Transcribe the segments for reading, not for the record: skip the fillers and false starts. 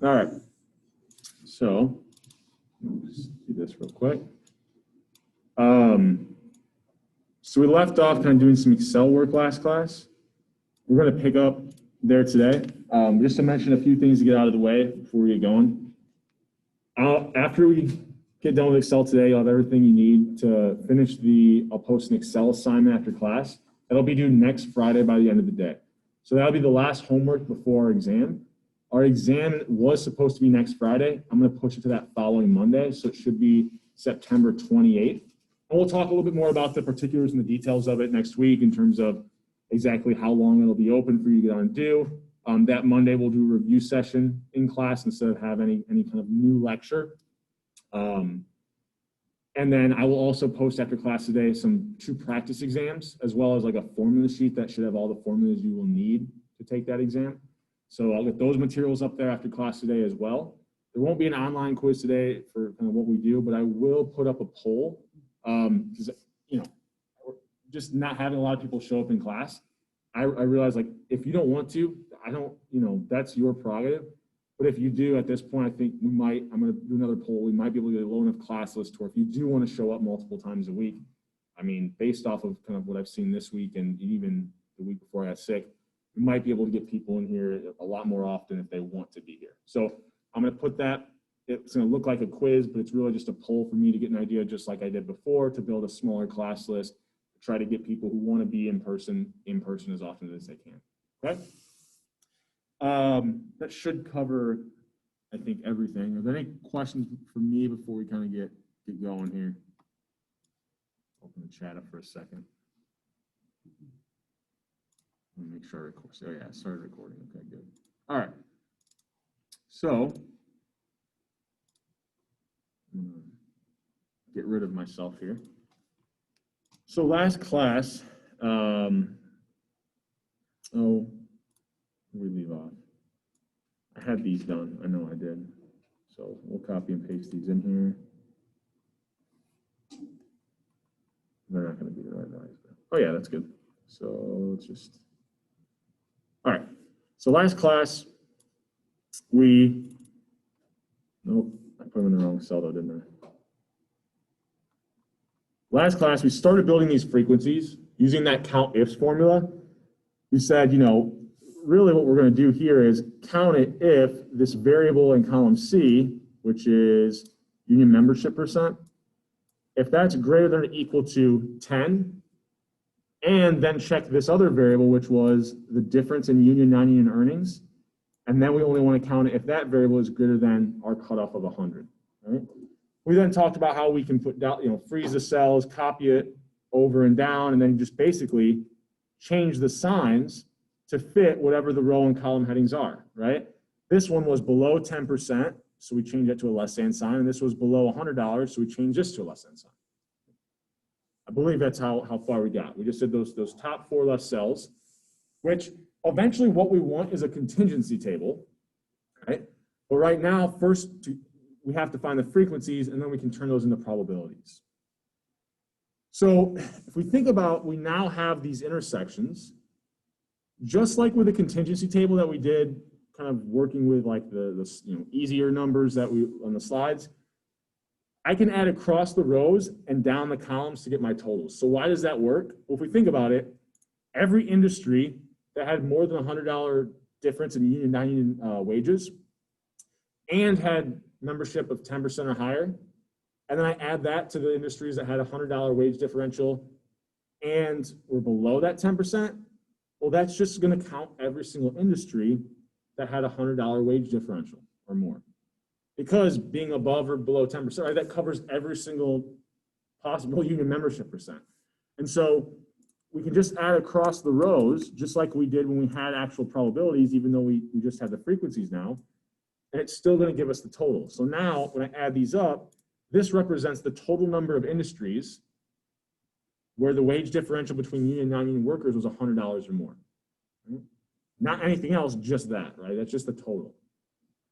All right. So let's do this real quick. So we left off kind of doing some Excel work last class. We're going to pick up there today. Just to mention a few things to get out of the way before we get going. After we get done with Excel today, you'll have everything you need to finish I'll post an Excel assignment after class. That'll be due next Friday by the end of the day. So that'll be the last homework before our exam. Our exam was supposed to be next Friday. I'm going to push it to that following Monday, so it should be September 28th. And we'll talk a little bit more about the particulars and the details of it next week in terms of exactly how long it'll be open for you to get on and do. That Monday, we'll do a review session in class instead of have any kind of new lecture. And then I will also post after class today two practice exams, as well as like a formula sheet that should have all the formulas you will need to take that exam. So I'll get those materials up there after class today as well. There won't be an online quiz today for kind of what we do, but I will put up a poll because, just not having a lot of people show up in class. I realize, like, if you don't want to, that's your prerogative. But if you do, at this point, I think I'm going to do another poll. We might be able to get a low enough class list to where if you do want to show up multiple times a week, I mean, based off of kind of what I've seen this week and even the week before I got sick, we might be able to get people in here a lot more often if they want to be here. So I'm going to put that. It's going to look like a quiz, but it's really just a poll for me to get an idea, just like I did before, to build a smaller class list, to try to get people who want to be in person as often as they can. Okay? That should cover, I think, everything. Are there any questions for me before we kind of get going here? Open the chat up for a second. Let me make sure I record. Oh yeah, I started recording. Okay, good. All right. So I'm gonna get rid of myself here. So last class, we leave off. I had these done. I know I did. So we'll copy and paste these in here. They're not going to be the right values. Oh yeah, that's good. So let's just. All right. So last class, nope, I put them in the wrong cell though, didn't I? Last class, we started building these frequencies using that count-ifs formula. We said, really what we're going to do here is count it if this variable in column C, which is union membership percent, if that's greater than or equal to 10, and then check this other variable, which was the difference in union, non-union earnings, and then we only want to count it if that variable is greater than our cutoff of 100. Right? We then talked about how we can put down, freeze the cells, copy it over and down, and then just basically change the signs to fit whatever the row and column headings are, right? This one was below 10%, so we changed it to a less than sign, and this was below $100, so we changed this to a less than sign. I believe that's how far we got. We just did those top four left cells, which eventually what we want is a contingency table, right? But right now, first we have to find the frequencies, and then we can turn those into probabilities. So if we think about, we now have these intersections, just like with the contingency table that we did, kind of working with like the easier numbers that we on the slides, I can add across the rows and down the columns to get my totals. So why does that work? Well, if we think about it, every industry that had more than $100 difference in union, non-union wages and had membership of 10% or higher, and then I add that to the industries that had a $100 wage differential and were below that 10%, well, that's just going to count every single industry that had a $100 wage differential or more. Because being above or below 10%, right, that covers every single possible union membership percent. And so we can just add across the rows, just like we did when we had actual probabilities, even though we just have the frequencies now, and it's still going to give us the total. So now when I add these up, this represents the total number of industries where the wage differential between union and non-union workers was $100 or more. Right? Not anything else, just that, right? That's just the total.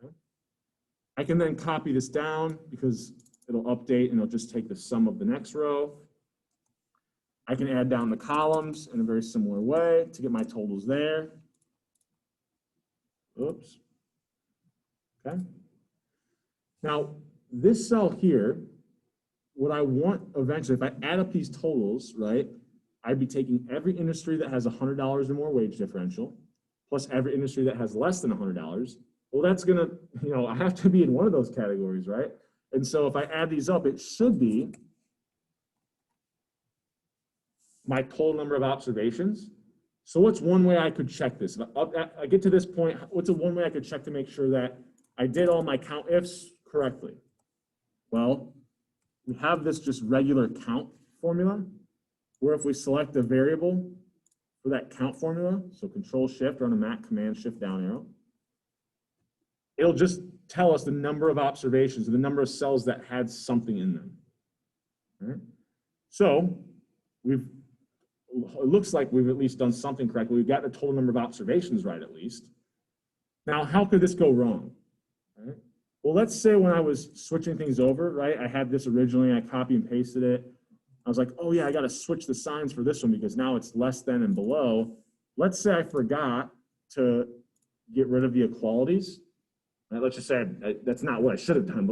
Okay? I can then copy this down because it'll update and it'll just take the sum of the next row. I can add down the columns in a very similar way to get my totals there. Oops. okay? Now, this cell here, what I want eventually, if I add up these totals, right, I'd be taking every industry that has $100 or more wage differential, plus every industry that has less than $100. Well, that's gonna, I have to be in one of those categories, right? And so if I add these up, it should be my total number of observations. So what's one way I could check this? If I get to this point, what's one way I could check to make sure that I did all my count ifs correctly? Well, we have this just regular count formula, where if we select a variable for that count formula, so Control Shift or on a Mac, Command Shift down arrow, it'll just tell us the number of observations, the number of cells that had something in them. All right? So it looks like we've at least done something correctly. We've got the total number of observations right at least. Now, how could this go wrong? All right? Well, let's say when I was switching things over, right, I had this originally, I copy and pasted it. I was like, oh yeah, I got to switch the signs for this one because now it's less than and below. Let's say I forgot to get rid of the equalities. Right, let's just say that's not what I should have done,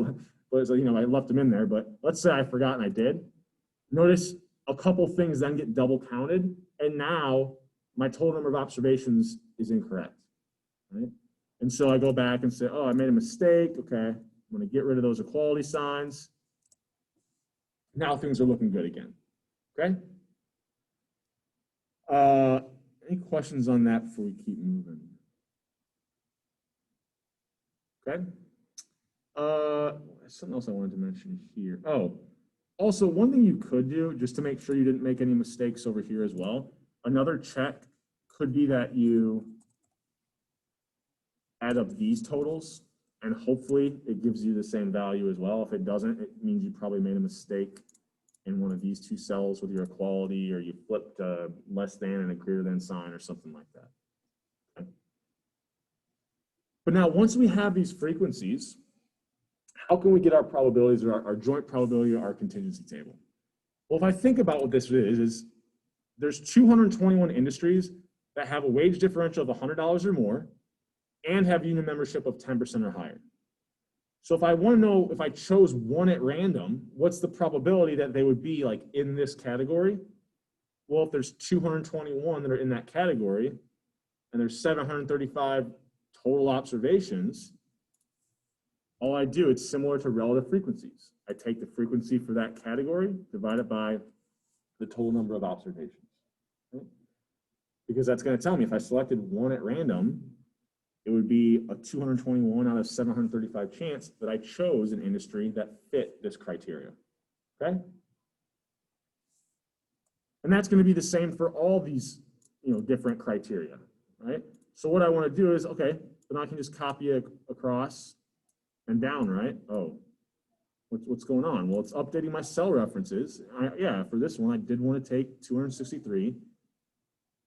but it's like, I left them in there. But let's say I forgot and I did. Notice a couple things then get double counted, and now my total number of observations is incorrect. Right? And so I go back and say, oh, I made a mistake. Okay, I'm going to get rid of those equality signs. Now things are looking good again. Okay? Any questions on that before we keep moving? Okay. Something else I wanted to mention here. Oh, also one thing you could do just to make sure you didn't make any mistakes over here as well. Another check could be that you add up these totals and hopefully it gives you the same value as well. If it doesn't, it means you probably made a mistake in one of these two cells with your equality, or you flipped a less than and a greater than sign or something like that. Okay. But now once we have these frequencies, how can we get our probabilities or our joint probability or our contingency table? Well, if I think about what this is there's 221 industries that have a wage differential of $100 or more and have union membership of 10% or higher. So if I want to know, if I chose one at random, what's the probability that they would be like in this category? Well, if there's 221 that are in that category and there's 735 total observations, all I do, it's similar to relative frequencies. I take the frequency for that category, divide it by the total number of observations. Right? Because that's going to tell me if I selected one at random, it would be a 221 out of 735 chance that I chose an industry that fit this criteria, okay? And that's going to be the same for all these, different criteria, right? So what I want to do is, okay, then I can just copy it across and down, right? Oh, what's going on? Well, it's updating my cell references. Yeah, for this one, I did want to take 263.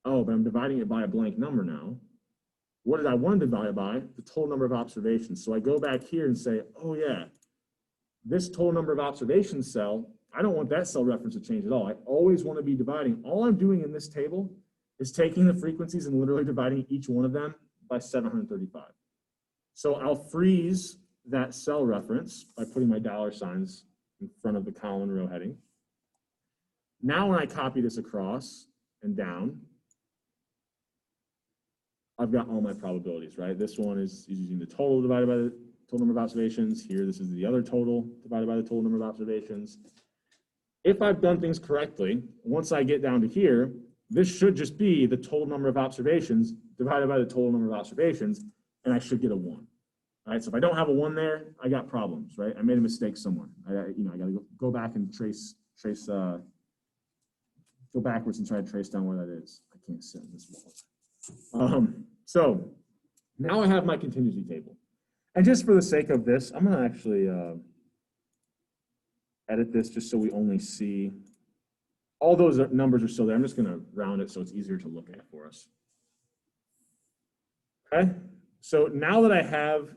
Oh, but I'm dividing it by a blank number now. What did I want to divide by? The total number of observations. So I go back here and say, oh yeah, this total number of observations cell, I don't want that cell reference to change at all. I always want to be dividing. All I'm doing in this table is taking the frequencies and literally dividing each one of them by 735. So I'll freeze that cell reference by putting my dollar signs in front of the column row heading. Now when I copy this across and down, I've got all my probabilities, right? This one is using the total divided by the total number of observations. Here, this is the other total divided by the total number of observations. If I've done things correctly, once I get down to here, this should just be the total number of observations divided by the total number of observations, and I should get a 1. All right, so if I don't have a 1 there, I got problems, right? I made a mistake somewhere. I got to go back and go backwards and try to trace down where that is. I can't sit on this wall. So now I have my contingency table. And just for the sake of this, I'm going to actually edit this just so we only see all those numbers are still there. I'm just going to round it so it's easier to look at for us. Okay, so now that I have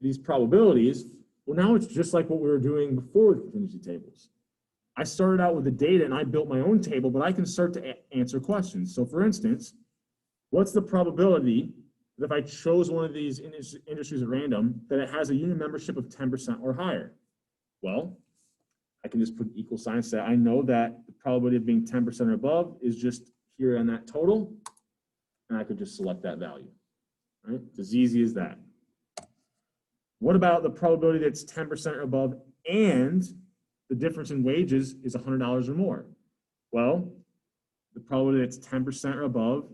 these probabilities, well, now it's just like what we were doing before with contingency tables. I started out with the data and I built my own table, but I can start to answer questions. So for instance, what's the probability that if I chose one of these industries at random, that it has a union membership of 10% or higher. Well, I can just put equal sign, say I know that the probability of being 10% or above is just here on that total, and I could just select that value, right? It's as easy as that. What about the probability that's 10% or above and the difference in wages is $100 or more? Well, the probability that's 10% or above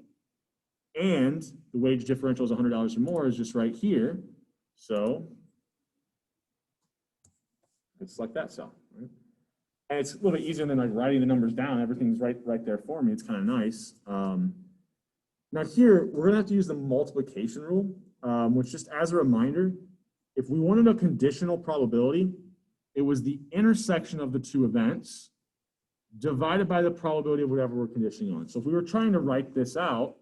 and the wage differential is $100 or more is just right here. So let's select that cell, right? And it's a little bit easier than like writing the numbers down. Everything's right there for me. It's kind of nice. Now here, we're gonna have to use the multiplication rule, which just as a reminder, if we wanted a conditional probability, it was the intersection of the two events divided by the probability of whatever we're conditioning on. So if we were trying to write this out,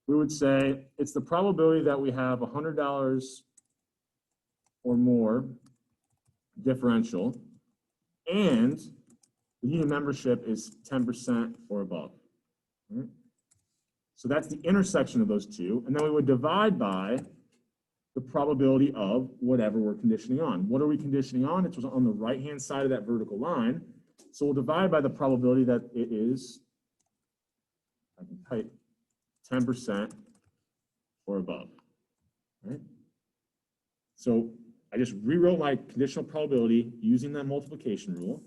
we would say it's the probability that we have $100 or more differential and the union membership is 10% or above. Right? So that's the intersection of those two. And then we would divide by the probability of whatever we're conditioning on. What are we conditioning on? It's on the right-hand side of that vertical line. So we'll divide by the probability that it is, I can type 10% or above, right? So I just rewrote my conditional probability using that multiplication rule.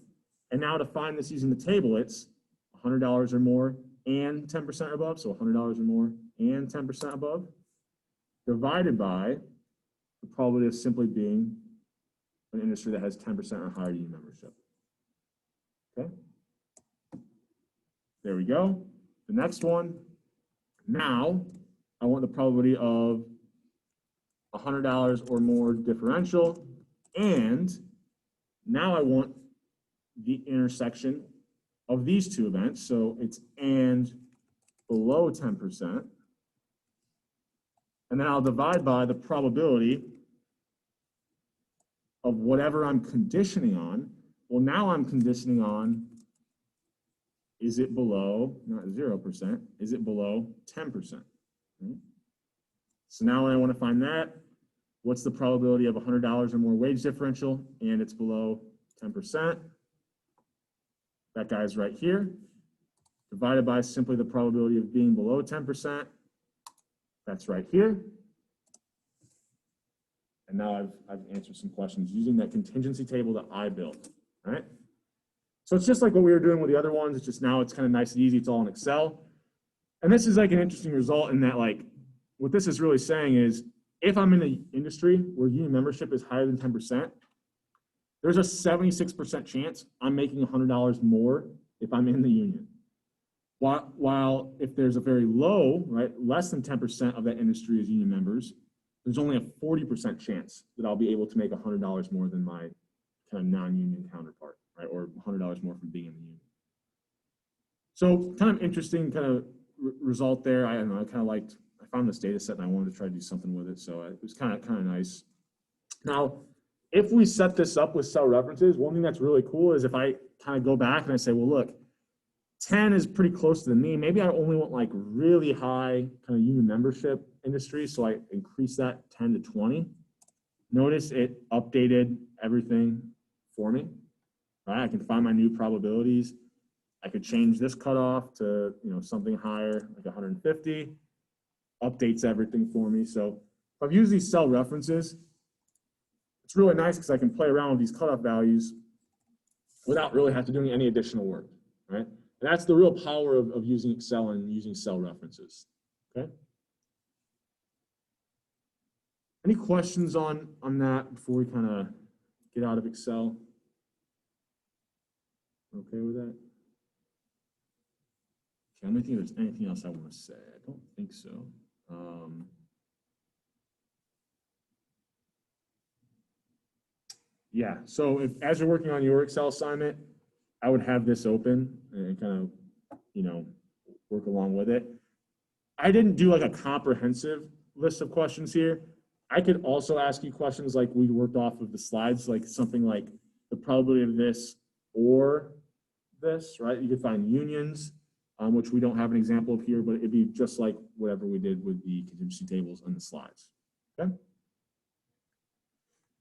And now to find this using the table, it's $100 or more and 10% or above. So $100 or more and 10% above divided by the probability of simply being an industry that has 10% or higher union membership. Okay. There we go. The next one. Now I want the probability of $100 or more differential, and now I want the intersection of these two events. So it's and below 10%. And then I'll divide by the probability of whatever I'm conditioning on. Well, now I'm conditioning on, is it below, not 0%, is it below 10%? Right? So now when I want to find that, what's the probability of $100 or more wage differential, and it's below 10%? That guy's right here, divided by simply the probability of being below 10%. That's right here. And now I've answered some questions using that contingency table that I built, all right? So it's just like what we were doing with the other ones. It's just now it's kind of nice and easy. It's all in Excel. And this is like an interesting result in that, like, what this is really saying is if I'm in an industry where union membership is higher than 10%, there's a 76% chance I'm making $100 more if I'm in the union. While if there's a very low, right, less than 10% of that industry is union members, there's only a 40% chance that I'll be able to make $100 more than my kind of non-union counterpart, right, or $100 more from being in the union. So kind of interesting kind of result there. I don't know, I found this data set and I wanted to try to do something with it. So it was kind of nice. Now, if we set this up with cell references, one thing that's really cool is if I kind of go back and I say, well, look, 10 is pretty close to the mean. Maybe I only want like really high kind of union membership industry. So I increase that 10 to 20. Notice it updated everything for me. Right? I can find my new probabilities. I could change this cutoff to, you know, something higher, like 150. Updates everything for me. So if I've used these cell references, it's really nice because I can play around with these cutoff values without really having to do any additional work, right? And that's the real power of using Excel and using cell references, okay? Any questions on that before we kind of get out of Excel? Okay with that? Okay, let me think if there's anything else I want to say. I don't think so. Yeah, so as you're working on your Excel assignment, I would have this open and kind of, you know, work along with it. I didn't do like a comprehensive list of questions here. I could also ask you questions like we worked off of the slides, like something like the probability of this or this, right? You could find unions, which we don't have an example of here, but it'd be just like whatever we did with the contingency tables on the slides. Okay.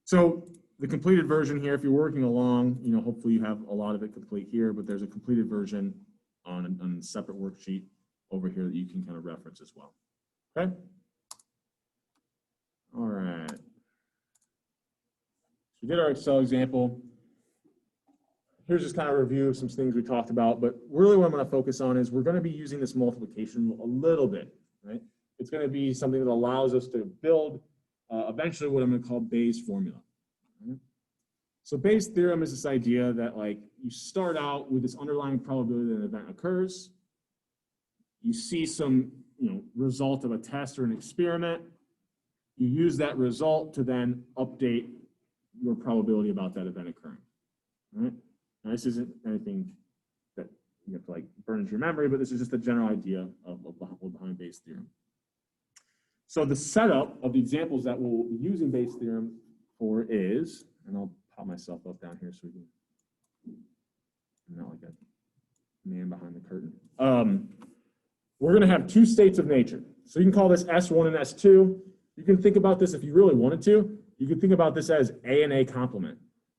So the completed version here, if you're working along, hopefully you have a lot of it complete here, but there's a completed version on a separate worksheet over here that you can kind of reference as well. Okay. All right. So we did our Excel example. Here's just kind of a review of some things we talked about, but really what I'm going to focus on is we're going to be using this multiplication rule a little bit, right? It's going to be something that allows us to build eventually what I'm going to call Bayes' formula. Right? So Bayes' theorem is this idea that like you start out with this underlying probability that an event occurs. You see some result of a test or an experiment. You use that result to then update your probability about that event occurring. Right? Now, this isn't anything that you have to like burn into your memory, but this is just a general idea of behind Bayes' theorem. So the setup of the examples that we'll be using Bayes' theorem for is, and I'll pop myself up down here so we can, I'm not like a man behind the curtain. We're going to have two states of nature. So you can call this S1 and S2. You can think about this if you really wanted to. You can think about this as A and A complement,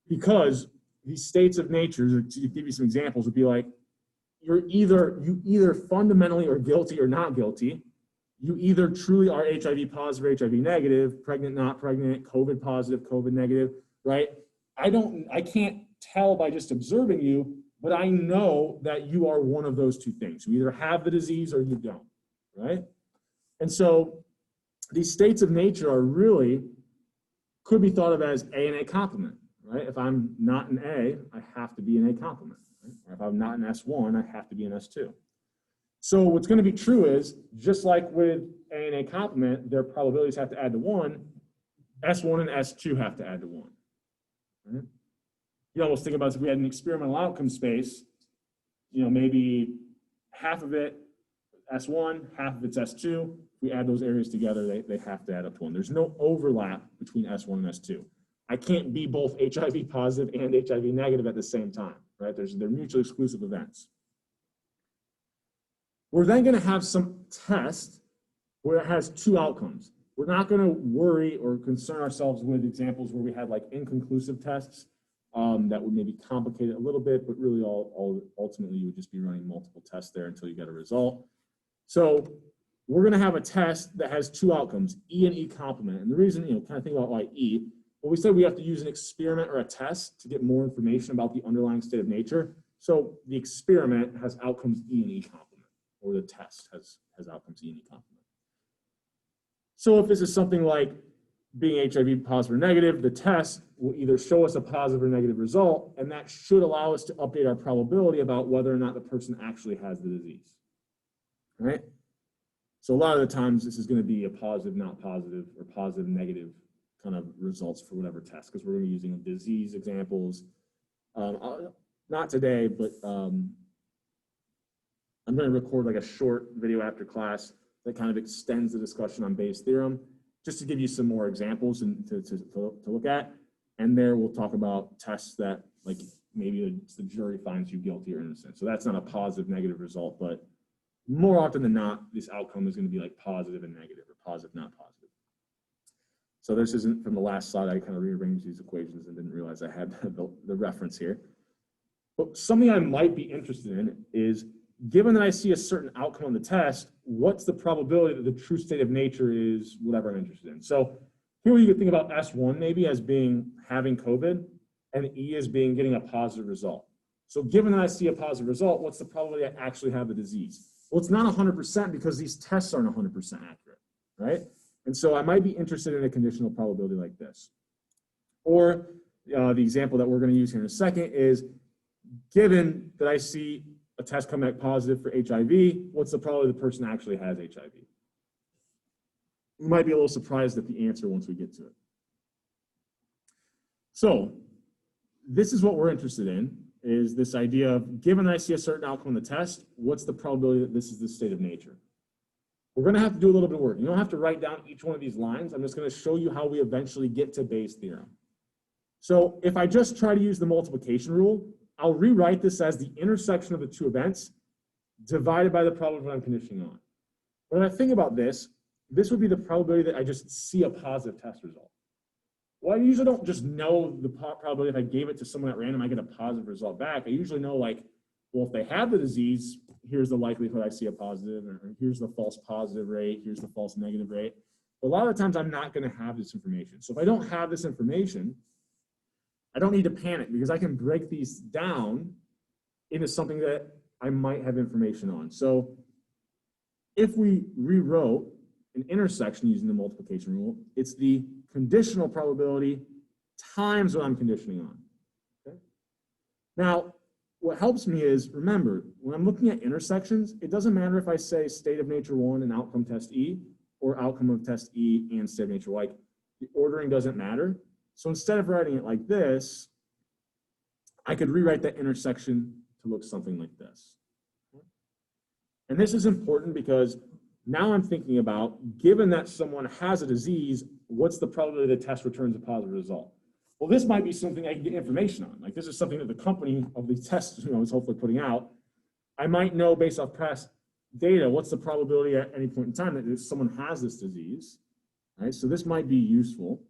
because these states of nature, to give you some examples, would be like you either fundamentally are guilty or not guilty. You either truly are HIV positive, HIV negative, pregnant, not pregnant, COVID positive, COVID negative, right? I can't tell by just observing you, but I know that you are one of those two things. You either have the disease or you don't, right? And so these states of nature are really, could be thought of as A and A complement, right? If I'm not an A, I have to be an A complement. Right? Or if I'm not an S1, I have to be an S2. So what's going to be true is, just like with A and A complement, their probabilities have to add to 1, S1 and S2 have to add to 1. Right? You almost think about this, if we had an experimental outcome space, maybe half of it S1, half of it's S2. If we add those areas together, they have to add up to 1. There's no overlap between S1 and S2. I can't be both HIV positive and HIV negative at the same time, right? They're mutually exclusive events. We're then going to have some test where it has two outcomes. We're not going to worry or concern ourselves with examples where we had like inconclusive tests that would maybe complicate it a little bit, but really ultimately you would just be running multiple tests there until you get a result. So we're going to have a test that has two outcomes, E and E complement. And the reason, kind of think about why E, well, we said we have to use an experiment or a test to get more information about the underlying state of nature. So the experiment has outcomes E and E complement, or the test has outcomes E and E complement. So if this is something like being HIV positive or negative, the test will either show us a positive or negative result, and that should allow us to update our probability about whether or not the person actually has the disease, right? So a lot of the times this is going to be a positive, not positive, or positive, negative kind of results for whatever test, because we're going to be using disease examples. Not today, but I'm going to record like a short video after class that kind of extends the discussion on Bayes' theorem, just to give you some more examples and to look at. And there we'll talk about tests that like maybe the jury finds you guilty or innocent. So that's not a positive, negative result, but more often than not, this outcome is going to be like positive and negative, or positive, not positive. So this isn't from the last slide. I kind of rearranged these equations and didn't realize I had the reference here. But something I might be interested in is, given that I see a certain outcome on the test, what's the probability that the true state of nature is whatever I'm interested in? So here you could think about S1 maybe as being having COVID, and E as being getting a positive result. So given that I see a positive result, what's the probability I actually have the disease? Well, it's not 100% because these tests aren't 100% accurate, right? And so I might be interested in a conditional probability like this. Or the example that we're going to use here in a second is, given that I see a test come back positive for HIV, what's the probability the person actually has HIV? You might be a little surprised at the answer once we get to it. So this is what we're interested in, is this idea of, given I see a certain outcome in the test, what's the probability that this is the state of nature? We're going to have to do a little bit of work. You don't have to write down each one of these lines. I'm just going to show you how we eventually get to Bayes' theorem. So if I just try to use the multiplication rule, I'll rewrite this as the intersection of the two events divided by the probability of what I'm conditioning on. When I think about this, this would be the probability that I just see a positive test result. Well, I usually don't just know the probability if I gave it to someone at random, I get a positive result back. I usually know, like, well, if they have the disease, here's the likelihood I see a positive, or here's the false positive rate, here's the false negative rate. But a lot of the times I'm not going to have this information. So if I don't have this information, I don't need to panic, because I can break these down into something that I might have information on. So if we rewrote an intersection using the multiplication rule, it's the conditional probability times what I'm conditioning on. Okay? Now, what helps me is, remember, when I'm looking at intersections, it doesn't matter if I say state of nature 1 and outcome test E, or outcome of test E and state of nature. Like, the ordering doesn't matter. So instead of writing it like this, I could rewrite that intersection to look something like this. And this is important because now I'm thinking about, given that someone has a disease, what's the probability the test returns a positive result? Well, this might be something I can get information on. Like, this is something that the company of the test, is hopefully putting out. I might know based off past data, what's the probability at any point in time that someone has this disease, right? So this might be useful.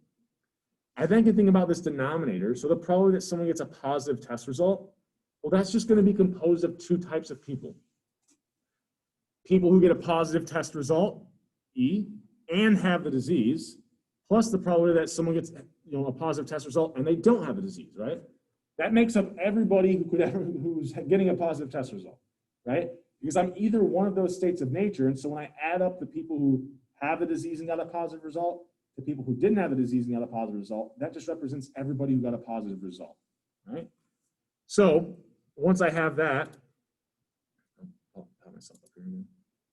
I then can think about this denominator. So the probability that someone gets a positive test result, well, that's just going to be composed of two types of people. People who get a positive test result, E, and have the disease, plus the probability that someone gets a positive test result and they don't have the disease, right? That makes up everybody who's getting a positive test result, right? Because I'm either one of those states of nature, and so when I add up the people who have the disease and got a positive result, the people who didn't have the disease and got a positive result, that just represents everybody who got a positive result, right? So once I have that, I'll have myself up here again.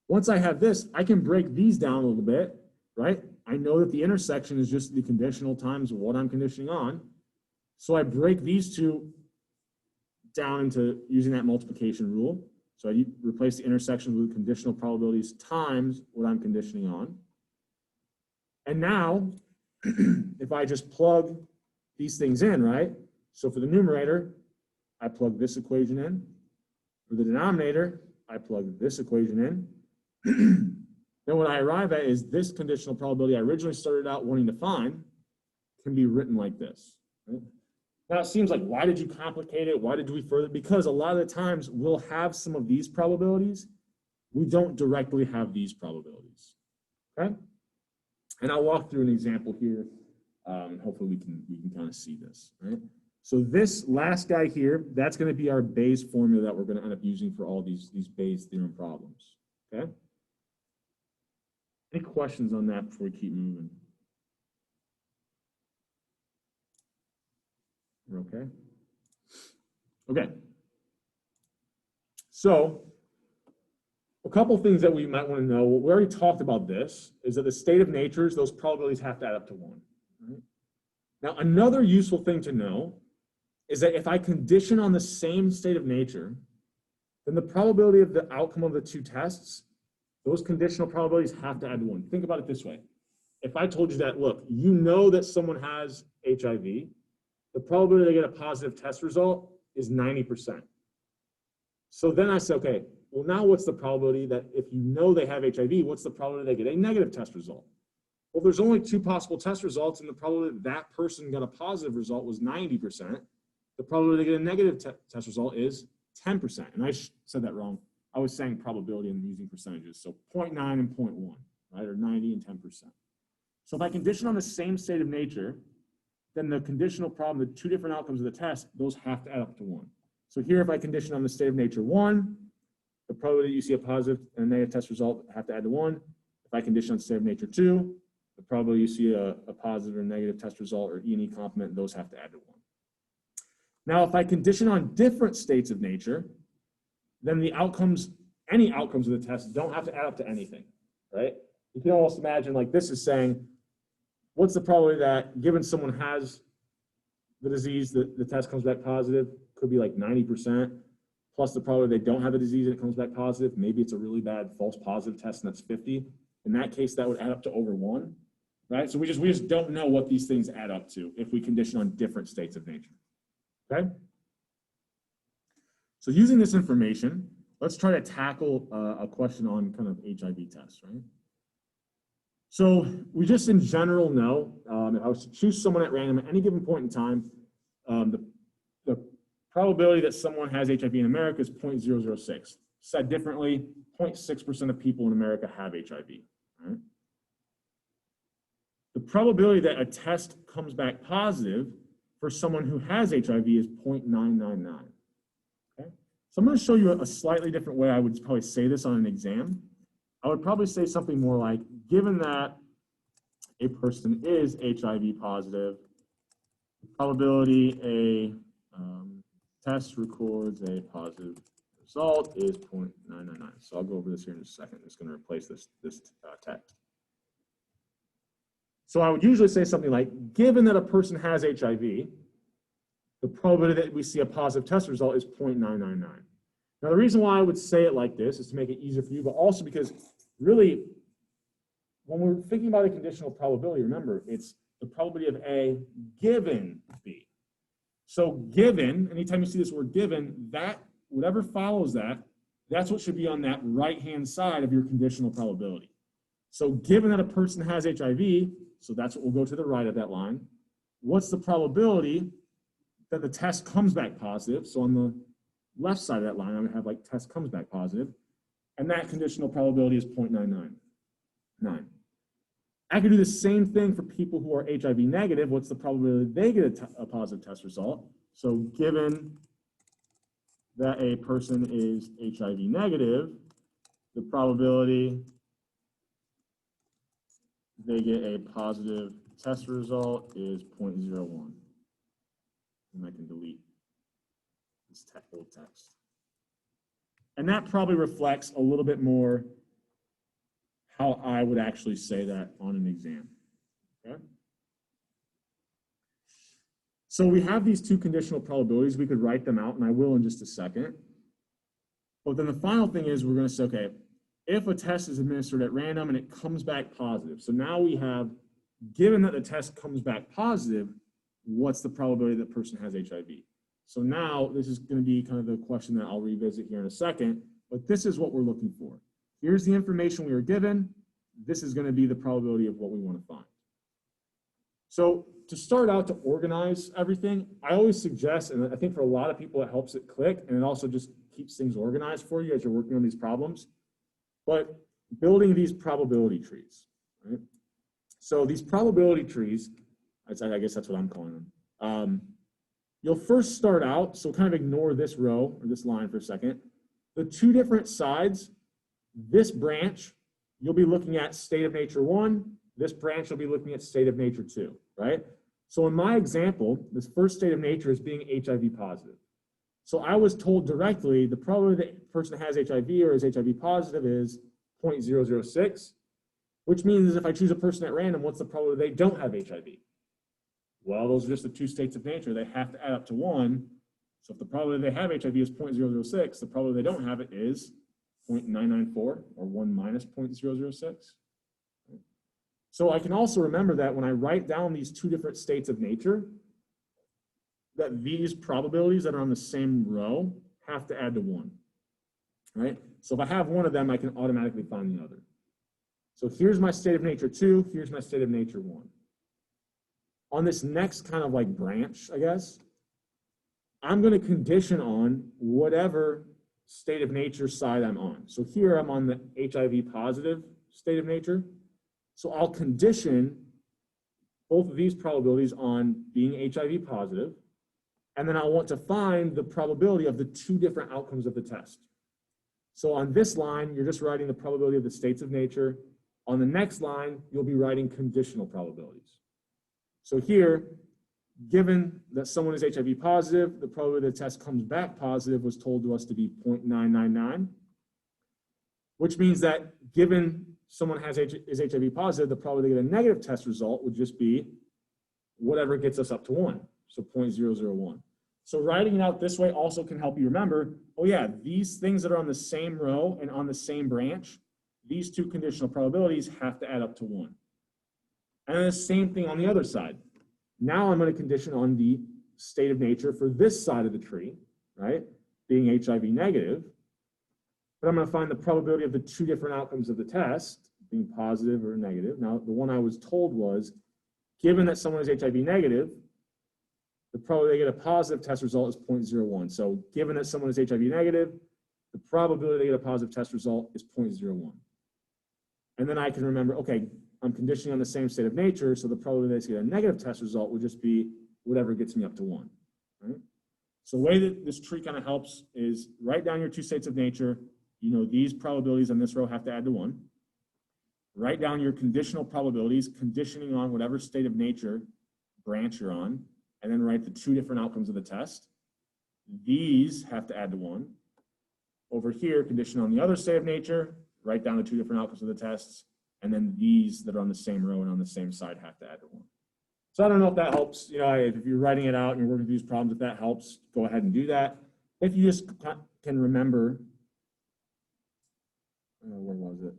Once I have this, I can break these down a little bit, right? I know that the intersection is just the conditional times what I'm conditioning on. So I break these two down into using that multiplication rule. So I replace the intersection with conditional probabilities times what I'm conditioning on. And now, if I just plug these things in, right? So for the numerator, I plug this equation in. For the denominator, I plug this equation in. Then what I arrive at is this conditional probability I originally started out wanting to find can be written like this. Right? Now it seems like, why did you complicate it? Why did we further? Because a lot of the times we'll have some of these probabilities. We don't directly have these probabilities. Okay? And I'll walk through an example here. Hopefully we can kind of see this. Right? So this last guy here, that's going to be our Bayes formula that we're going to end up using for all these Bayes theorem problems. Okay? Any questions on that before we keep moving? We're okay? Okay. So a couple things that we might want to know, we already talked about this, is that the state of natures, those probabilities have to add up to 1. Right? Now, another useful thing to know is that if I condition on the same state of nature, then the probability of the outcome of the two tests, those conditional probabilities have to add to 1. Think about it this way. If I told you that, look, you know that someone has HIV, the probability they get a positive test result is 90%. So then I say, okay, well, now what's the probability that if you know they have HIV, what's the probability they get a negative test result? Well, there's only 2 possible test results, and the probability that person got a positive result was 90%. The probability they get a negative test result is 10%. And I said that wrong. I was saying probability and using percentages. So 0.9 and 0.1, right? Or 90 and 10%. So if I condition on the same state of nature, then the conditional problem, the 2 different outcomes of the test, those have to add up to 1. So here, if I condition on the state of nature 1, the probability you see a positive and a negative test result have to add to 1. If I condition on the state of nature 2, the probability you see a positive or negative test result or E and E complement, those have to add to 1. Now, if I condition on different states of nature, then the outcomes, any outcomes of the test don't have to add up to anything, right? You can almost imagine like this is saying, what's the probability that given someone has the disease, the test comes back positive? Could be like 90%, plus the probability they don't have the disease and it comes back positive. Maybe it's a really bad false positive test and that's 50. In that case, that would add up to over 1, right? So we just don't know what these things add up to if we condition on different states of nature, okay? So using this information, let's try to tackle a question on kind of HIV tests, right? So we just in general know, if I was to choose someone at random at any given point in time, the probability that someone has HIV in America is 0.006. Said differently, 0.6% of people in America have HIV. Right? The probability that a test comes back positive for someone who has HIV is 0.999. Okay? So I'm going to show you a slightly different way I would probably say this on an exam. I would probably say something more like, given that a person is HIV positive, the probability a test records a positive result is 0.999. So I'll go over this here in a second. I'm just going to replace this text. So I would usually say something like, given that a person has HIV, the probability that we see a positive test result is 0.999. Now, the reason why I would say it like this is to make it easier for you, but also because really, when we're thinking about a conditional probability, remember, it's the probability of A given B. So given, anytime you see this word given, that whatever follows that, that's what should be on that right-hand side of your conditional probability. So given that a person has HIV, so that's what will go to the right of that line, what's the probability that the test comes back positive? So on the left side of that line, I would have like test comes back positive, and that conditional probability is 0.999. I could do the same thing for people who are HIV negative. What's the probability they get a positive test result? So given that a person is HIV negative, the probability they get a positive test result is 0.01. And I can delete this old text. And that probably reflects a little bit more how I would actually say that on an exam. Okay? So we have these two conditional probabilities. We could write them out, and I will in just a second. But then the final thing is we're going to say, okay, if a test is administered at random and it comes back positive. So now we have, given that the test comes back positive, what's the probability that person has HIV? So now this is going to be kind of the question that I'll revisit here in a second, but this is what we're looking for. Here's the information we were given. This is going to be the probability of what we want to find. So to start out to organize everything, I always suggest, and I think for a lot of people it helps it click, and it also just keeps things organized for you as you're working on these problems, but building these probability trees, right? So these probability trees, I guess that's what I'm calling them. You'll first start out, so kind of ignore this row or this line for a second. The two different sides, this branch, you'll be looking at state of nature 1. This branch will be looking at state of nature 2, right? So in my example, this first state of nature is being HIV positive. So I was told directly the probability that a person has HIV or is HIV positive is 0.006, which means if I choose a person at random, what's the probability they don't have HIV? Well, those are just the two states of nature. They have to add up to 1. So if the probability they have HIV is 0.006, the probability they don't have it is 0.994, or 1 minus 0.006. So I can also remember that when I write down these two different states of nature, that these probabilities that are on the same row have to add to 1, right? So if I have one of them, I can automatically find the other. So here's my state of nature 2, here's my state of nature 1. On this next kind of like branch, I guess, I'm going to condition on whatever state of nature side I'm on. So here I'm on the HIV positive state of nature. So I'll condition both of these probabilities on being HIV positive, and then I'll want to find the probability of the two different outcomes of the test. So on this line, you're just writing the probability of the states of nature. On the next line, you'll be writing conditional probabilities. So here, given that someone is HIV positive, the probability the test comes back positive was told to us to be 0.999, which means that given someone is HIV positive, the probability they get a negative test result would just be whatever gets us up to 1, so 0.001. So writing it out this way also can help you remember, oh yeah, these things that are on the same row and on the same branch, these two conditional probabilities have to add up to 1. And then the same thing on the other side. Now I'm going to condition on the state of nature for this side of the tree, right, being HIV negative. but I'm going to find the probability of the two different outcomes of the test, being positive or negative. Now, the one I was told was, given that someone is HIV negative, the probability they get a positive test result is 0.01. So given that someone is HIV negative, the probability they get a positive test result is 0.01. And then I can remember, okay, I'm conditioning on the same state of nature, so the probability they get a negative test result would just be whatever gets me up to 1. Right? So the way that this tree kind of helps is write down your two states of nature. You know these probabilities on this row have to add to 1. Write down your conditional probabilities, conditioning on whatever state of nature branch you're on, and then write the two different outcomes of the test. These have to add to 1. Over here, condition on the other state of nature, write down the two different outcomes of the tests, and then these that are on the same row and on the same side have to add to 1. So I don't know if that helps. You know, if you're writing it out and you're working through these problems, if that helps, go ahead and do that. If you just can remember, where was it?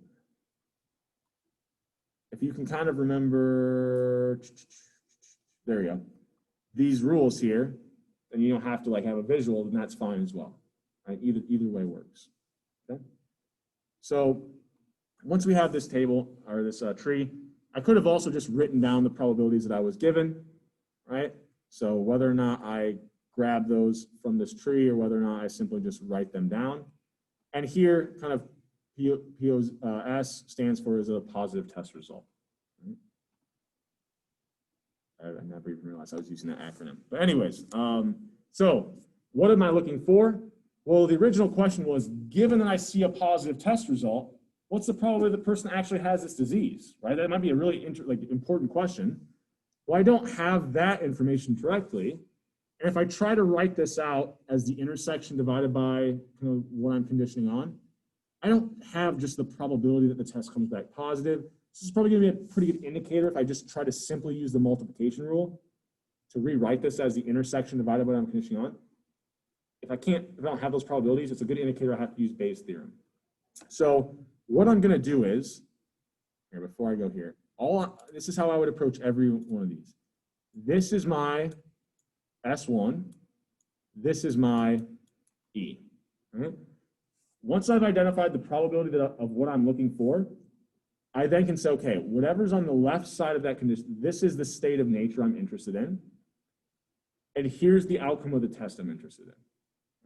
If you can kind of remember, there you go, these rules here, and you don't have to like have a visual, then that's fine as well. Right? Either way works. Okay. So once we have this table or this tree, I could have also just written down the probabilities that I was given, right? So whether or not I grab those from this tree or whether or not I simply just write them down. And here, kind of POS stands for is a positive test result. Right? I never even realized I was using that acronym. But anyways, so what am I looking for? Well, the original question was, given that I see a positive test result, what's the probability the person actually has this disease, right? That might be a really important question. Well, I don't have that information directly. And if I try to write this out as the intersection divided by kind of what I'm conditioning on, I don't have just the probability that the test comes back positive. This is probably going to be a pretty good indicator if I just try to simply use the multiplication rule to rewrite this as the intersection divided by what I'm conditioning on. If I don't have those probabilities, it's a good indicator I have to use Bayes' theorem. So what I'm going to do is, here, before I go here, this is how I would approach every one of these. This is my S1. This is my E. Right? Once I've identified the probability of what I'm looking for, I then can say, okay, whatever's on the left side of that condition, this is the state of nature I'm interested in. And here's the outcome of the test I'm interested in.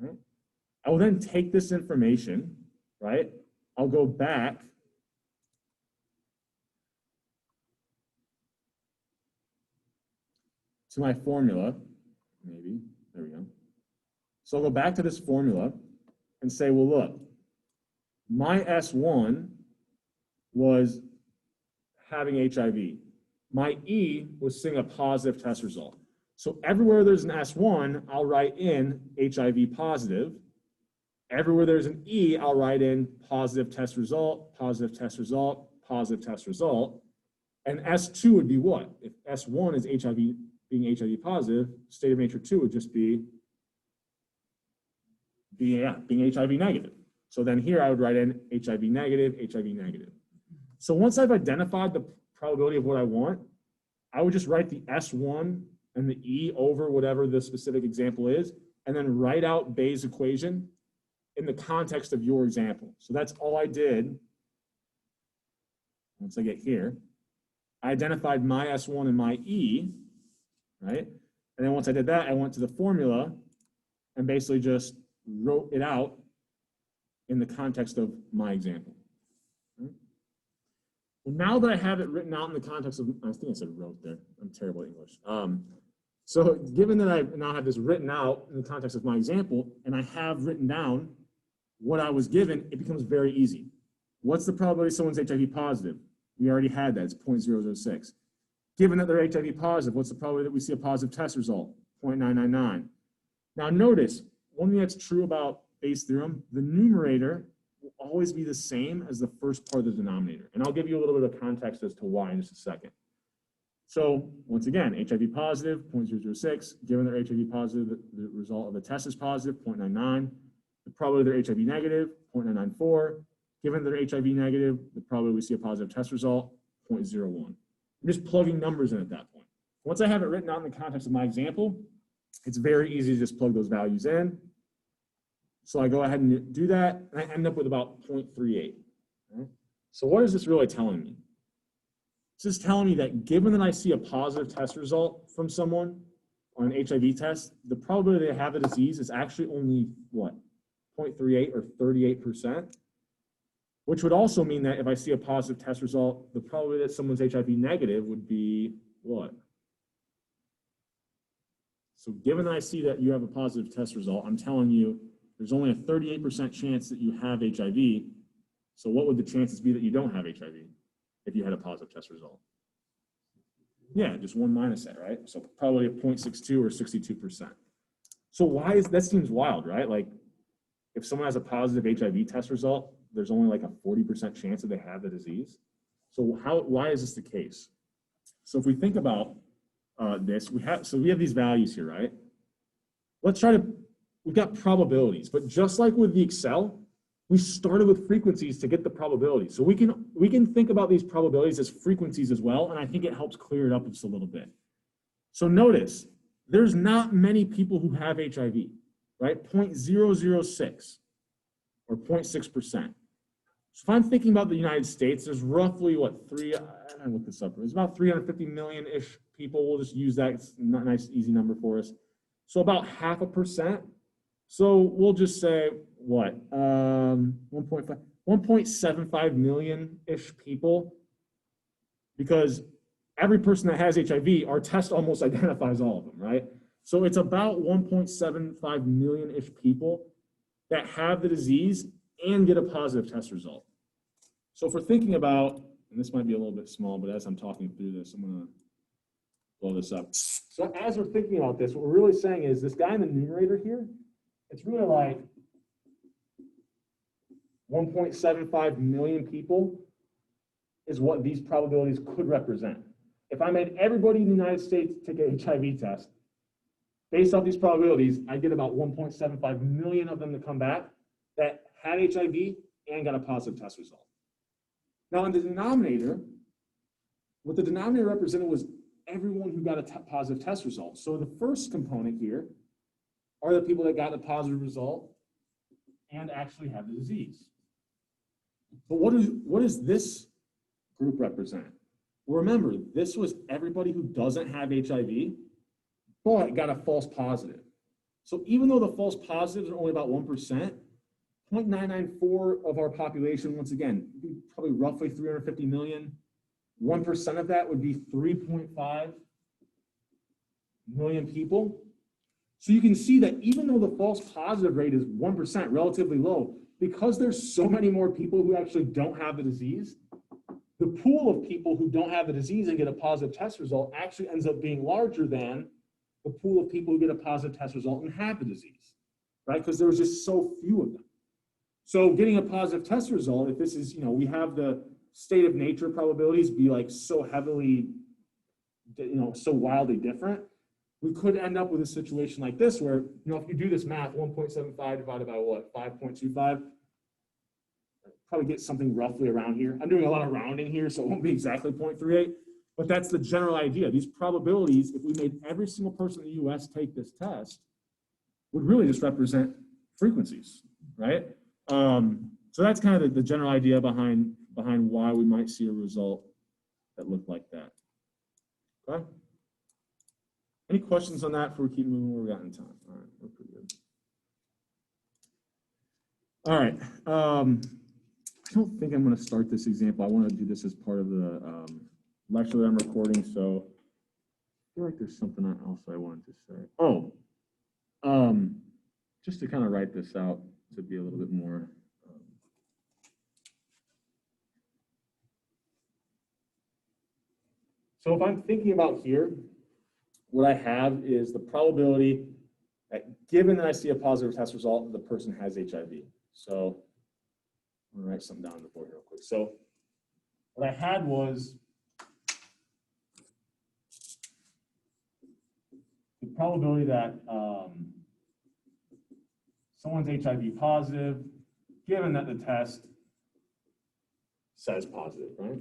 Right? I will then take this information, right? I'll go back to my formula, maybe, there we go. So I'll go back to this formula and say, well, look, my S1 was having HIV. My E was seeing a positive test result. So everywhere there's an S1, I'll write in HIV positive. Everywhere there's an E, I'll write in positive test result, positive test result, positive test result. And S2 would be what? If S1 is HIV, being HIV positive, state of nature 2 would just be being HIV negative. So then here I would write in HIV negative, HIV negative. So once I've identified the probability of what I want, I would just write the S1 and the E over whatever the specific example is, and then write out Bayes' equation in the context of your example. So that's all I did. Once I get here, I identified my S1 and my E, right? And then once I did that, I went to the formula and basically just wrote it out in the context of my example. Right? Well, now that I have it written out in the context of, I think I said wrote there. I'm terrible at English. So given that I now have this written out in the context of my example, and I have written down what I was given, it becomes very easy. What's the probability someone's HIV positive? We already had that, it's 0.006. Given that they're HIV positive, what's the probability that we see a positive test result? 0.999. Now notice, one thing that's true about Bayes' theorem, the numerator will always be the same as the first part of the denominator. And I'll give you a little bit of context as to why in just a second. So once again, HIV positive, 0.006. Given they're HIV positive, the result of the test is positive, 0.99. The probability they're HIV negative, 0.994. Given they're HIV negative, the probability we see a positive test result, 0.01. I'm just plugging numbers in at that point. Once I have it written out in the context of my example, it's very easy to just plug those values in. So I go ahead and do that, and I end up with about 0.38. Right? So what is this really telling me? This is telling me that given that I see a positive test result from someone on an HIV test, the probability they have the disease is actually only, what, 0.38 or 38%, which would also mean that if I see a positive test result, the probability that someone's HIV negative would be what? So given that I see that you have a positive test result, I'm telling you there's only a 38% chance that you have HIV. So what would the chances be that you don't have HIV if you had a positive test result? Yeah, just 1 minus that, right? So probably a 0.62 or 62%. So why is that seems wild, right? Like if someone has a positive HIV test result, there's only like a 40% chance that they have the disease. So why is this the case? So if we think about this, we have these values here, right? We've got probabilities, but just like with the Excel, we started with frequencies to get the probability. So we can think about these probabilities as frequencies as well, and I think it helps clear it up just a little bit. So notice, there's not many people who have HIV, right? 0.006 or 0.6%. So if I'm thinking about the United States, there's roughly, what, I looked this up, it's about 350 million-ish people. We'll just use that, it's a nice, easy number for us. So about 0.5%. So we'll just say, what, 1.75 million-ish people, because every person that has HIV, our test almost identifies all of them, right? So it's about 1.75 million-ish people that have the disease and get a positive test result. So if we're thinking about, and this might be a little bit small, but as I'm talking through this, I'm gonna blow this up. So as we're thinking about this, what we're really saying is this guy in the numerator here, it's really like 1.75 million people is what these probabilities could represent. If I made everybody in the United States take an HIV test, based off these probabilities, I get about 1.75 million of them to come back that had HIV and got a positive test result. Now in the denominator, what the denominator represented was everyone who got a positive test result. So the first component here are the people that got a positive result and actually have the disease. But what does this group represent? Well, remember, this was everybody who doesn't have HIV, but got a false positive. So even though the false positives are only about 1%, 0.994 of our population, once again, probably roughly 350 million, 1% of that would be 3.5 million people. So you can see that even though the false positive rate is 1%, relatively low, because there's so many more people who actually don't have the disease, the pool of people who don't have the disease and get a positive test result actually ends up being larger than the pool of people who get a positive test result and have the disease, right? Because there was just so few of them. So getting a positive test result, if this is, we have the state of nature probabilities be like so heavily, so wildly different, we could end up with a situation like this where, if you do this math, 1.75 divided by what, 5.25, probably get something roughly around here. I'm doing a lot of rounding here, so it won't be exactly 0.38, but that's the general idea. These probabilities, if we made every single person in the US take this test, would really just represent frequencies, right? So that's kind of the general idea behind why we might see a result that looked like that. Okay? Any questions on that before we keep moving where we got in time? All right, we're pretty good. All right. I don't think I'm going to start this example. I want to do this as part of the lecture that I'm recording, so I feel like there's something else I wanted to say. Oh, just to kind of write this out to be a little bit more. So if I'm thinking about here, what I have is the probability that given that I see a positive test result, the person has HIV. So I'm gonna write something down on the board real quick. So what I had was the probability that someone's HIV positive, given that the test says positive, right?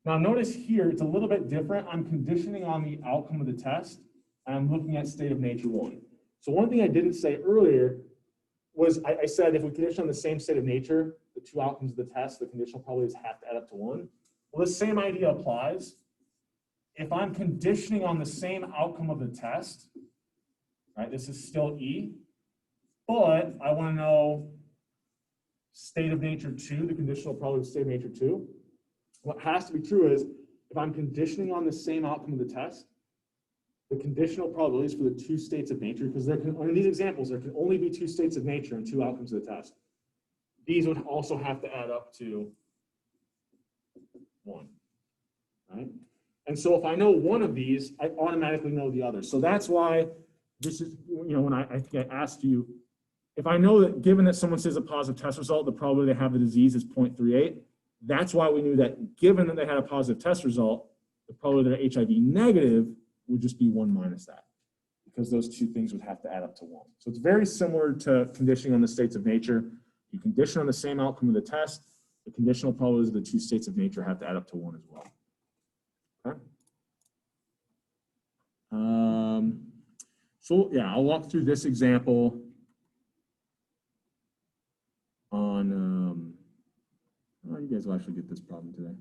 Now notice here, it's a little bit different. I'm conditioning on the outcome of the test, and I'm looking at state of nature 1. So one thing I didn't say earlier was I said if we condition on the same state of nature, the two outcomes of the test, the conditional probabilities have to add up to 1. Well, the same idea applies. If I'm conditioning on the same outcome of the test, right, this is still E, but I want to know state of nature 2, the conditional probability of state of nature 2. What has to be true is if I'm conditioning on the same outcome of the test, the conditional probabilities for the two states of nature, because there can, in these examples, there can only be two states of nature and two outcomes of the test. These would also have to add up to 1, right? And so if I know one of these, I automatically know the other. So that's why this is, you know, when I think I asked you, if I know that given that someone says a positive test result, the probability they have the disease is 0.38, that's why we knew that given that they had a positive test result, the probability they're HIV negative would just be 1 minus that, because those two things would have to add up to 1. So it's very similar to conditioning on the states of nature. You condition on the same outcome of the test, the conditional probabilities of the two states of nature have to add up to 1 as well. Okay. So yeah, I'll walk through this example on, oh, you guys will actually get this problem today.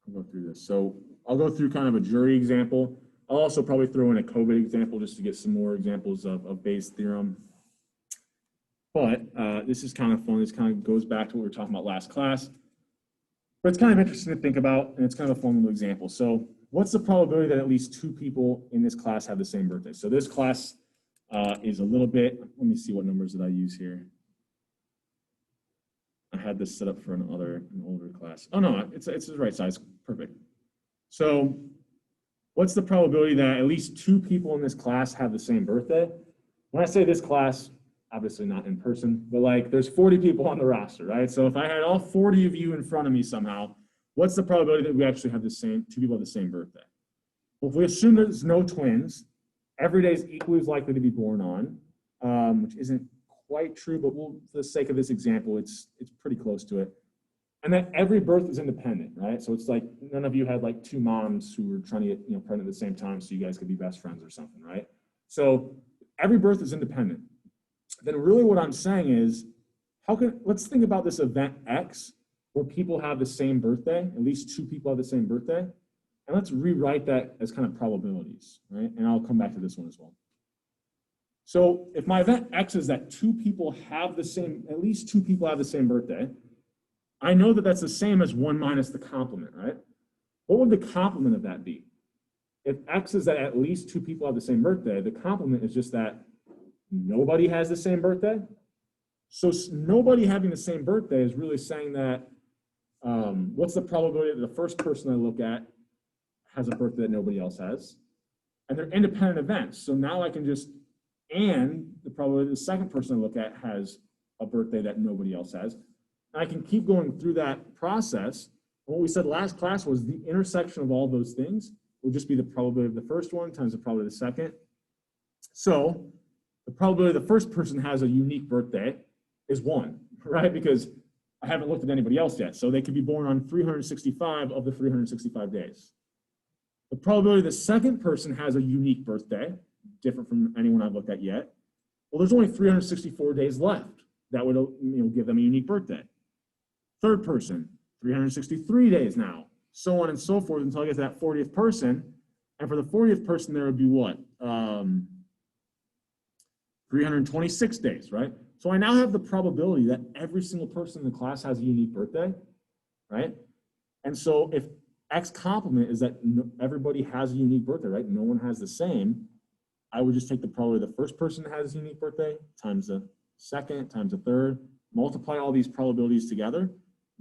I'll go through this. So I'll go through kind of a jury example. I'll also probably throw in a COVID example just to get some more examples of Bayes' theorem. But this is kind of fun. This kind of goes back to what we were talking about last class. But it's kind of interesting to think about, and it's kind of a fun little example. So what's the probability that at least 2 people in this class have the same birthday? So this class is a little bit, let me see what numbers did I use here. I had this set up for an older class. Oh no, it's the right size, perfect. So what's the probability that at least 2 people in this class have the same birthday? When I say this class, obviously not in person, but like there's 40 people on the roster, right? So if I had all 40 of you in front of me somehow, what's the probability that we actually have the same, 2 people have the same birthday? Well, if we assume there's no twins, every day is equally as likely to be born on, which isn't quite true, but we'll, for the sake of this example, it's pretty close to it. And that every birth is independent, right? So it's like none of you had like 2 moms who were trying to get, you know, pregnant at the same time so you guys could be best friends or something, right? So every birth is independent. Then really what I'm saying is, let's think about this event X where people have the same birthday, at least 2 people have the same birthday, and let's rewrite that as kind of probabilities, right? And I'll come back to this one as well. So if my event X is that 2 people have the same, at least 2 people have the same birthday, I know that that's the same as 1 minus the complement, right? What would the complement of that be? If X is that at least 2 people have the same birthday, the complement is just that nobody has the same birthday. So nobody having the same birthday is really saying that what's the probability that the first person I look at has a birthday that nobody else has? And they're independent events. So now I can just, and the probability the second person I look at has a birthday that nobody else has. And I can keep going through that process. What we said last class was the intersection of all those things will just be the probability of the first one times the probability of the second. So the probability the first person has a unique birthday is 1, right? Because I haven't looked at anybody else yet. So they could be born on 365 of the 365 days. The probability the second person has a unique birthday, different from anyone I've looked at yet. Well, there's only 364 days left. That would, you know, give them a unique birthday. Third person, 363 days now, so on and so forth until I get to that 40th person. And for the 40th person, there would be what? 326 days, right? So I now have the probability that every single person in the class has a unique birthday, right? And so if X complement is that everybody has a unique birthday, right? No one has the same. I would just take the probability the first person has a unique birthday times the second times the third, multiply all these probabilities together.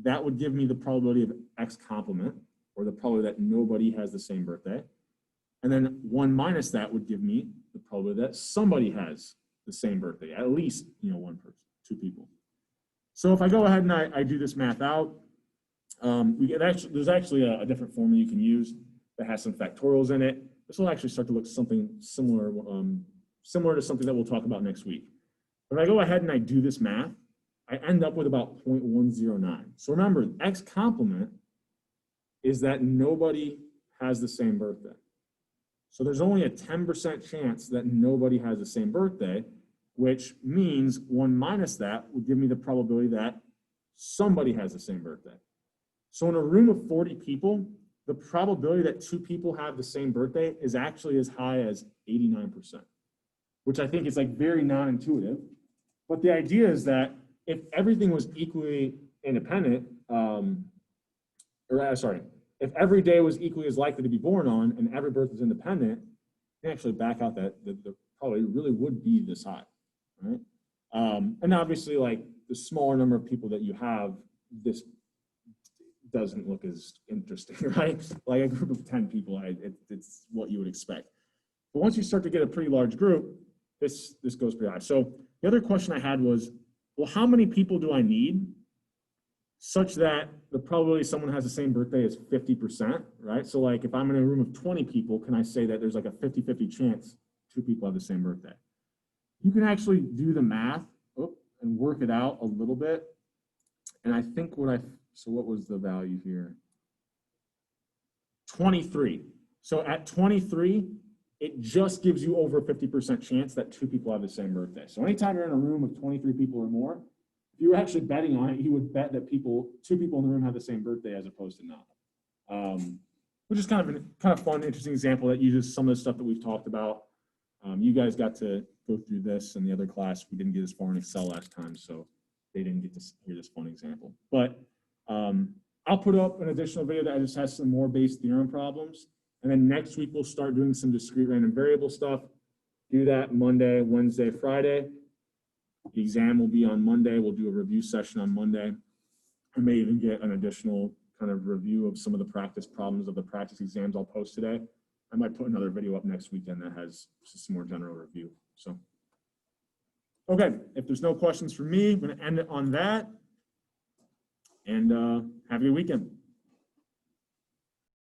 That would give me the probability of X complement, or the probability that nobody has the same birthday. And then 1 minus that would give me the probability that somebody has the same birthday, at least, you know, 1 person, 2 people. So if I go ahead and I do this math out, there's actually a different formula you can use that has some factorials in it. This will actually start to look something similar, similar to something that we'll talk about next week. When I go ahead and I do this math, I end up with about 0.109. So remember, X complement is that nobody has the same birthday. So there's only a 10% chance that nobody has the same birthday. which means 1 minus that would give me the probability that somebody has the same birthday. So in a room of 40 people, the probability that 2 people have the same birthday is actually as high as 89%, which I think is like very non-intuitive. But the idea is that if everything was equally independent, if every day was equally as likely to be born on and every birth is independent, you actually back out that the probably really would be this high, right? And obviously, like the smaller number of people that you have, this doesn't look as interesting, right? Like a group of 10 people, it's what you would expect. But once you start to get a pretty large group, this goes pretty high. So the other question I had was, well, how many people do I need such that the probability someone has the same birthday is 50%, right? So like if I'm in a room of 20 people, can I say that there's like a 50-50 chance 2 people have the same birthday? You can actually do the math and work it out a little bit. And I think so what was the value here? 23. So at 23, it just gives you over a 50% chance that 2 people have the same birthday. So anytime you're in a room of 23 people or more, if you were actually betting on it, you would bet that 2 people in the room have the same birthday as opposed to not. Which is kind of fun, interesting example that uses some of the stuff that we've talked about. You guys got to go through this in the other class. We didn't get as far in Excel last time, so they didn't get to hear this fun example. But I'll put up an additional video that just has some more base theorem problems. And then next week, we'll start doing some discrete random variable stuff. Do that Monday, Wednesday, Friday. The exam will be on Monday. We'll do a review session on Monday. I may even get an additional kind of review of some of the practice problems of the practice exams I'll post today. I might put another video up next weekend that has just some more general review. So, okay, if there's no questions for me, I'm going to end it on that. And have a good weekend.